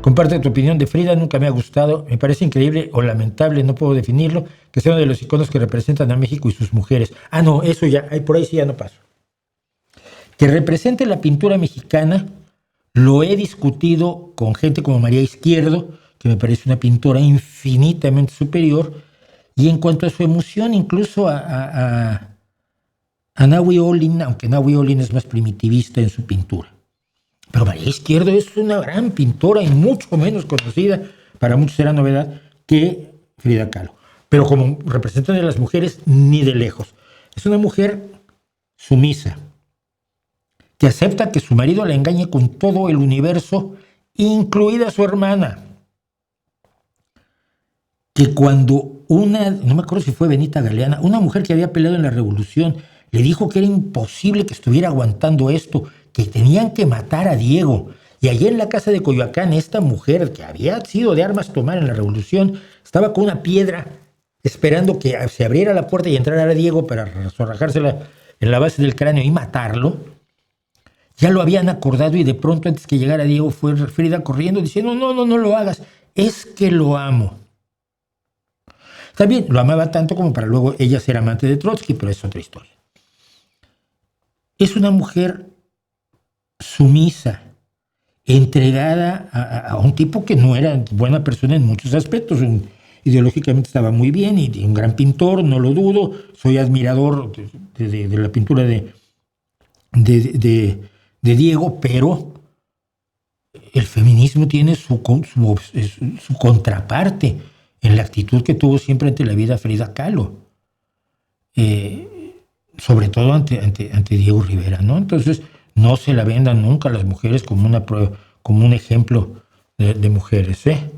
Comparte tu opinión de Frida, nunca me ha gustado, me parece increíble o lamentable, no puedo definirlo, que sea uno de los iconos que representan a México y sus mujeres. Ah, no, eso ya, por ahí sí ya no paso. Que represente la pintura mexicana, lo he discutido con gente como María Izquierdo, que me parece una pintora infinitamente superior, y en cuanto a su emoción, incluso a Nahui Olin, aunque Nahui Olin es más primitivista en su pintura. Pero María Izquierdo es una gran pintora y mucho menos conocida, para muchos era novedad, que Frida Kahlo. Pero como representante de las mujeres, ni de lejos. Es una mujer sumisa, que acepta que su marido la engañe con todo el universo, incluida su hermana. Que cuando no me acuerdo si fue Benita Galeana, una mujer que había peleado en la Revolución, le dijo que era imposible que estuviera aguantando esto, que tenían que matar a Diego. Y allí en la casa de Coyoacán, esta mujer que había sido de armas tomar en la Revolución, estaba con una piedra esperando que se abriera la puerta y entrara Diego para rajársela en la base del cráneo y matarlo. Ya lo habían acordado y de pronto antes que llegara Diego fue Frida corriendo diciendo, no lo hagas, es que lo amo. También lo amaba tanto como para luego ella ser amante de Trotsky, pero es otra historia. Es una mujer sumisa, entregada a un tipo que no era buena persona en muchos aspectos. Ideológicamente estaba muy bien y un gran pintor, no lo dudo. Soy admirador de la pintura de Diego, pero el feminismo tiene su contraparte en la actitud que tuvo siempre ante la vida Frida Kahlo, sobre todo ante Diego Rivera, ¿no? Entonces, no se la vendan nunca a las mujeres como un ejemplo de mujeres, ¿eh?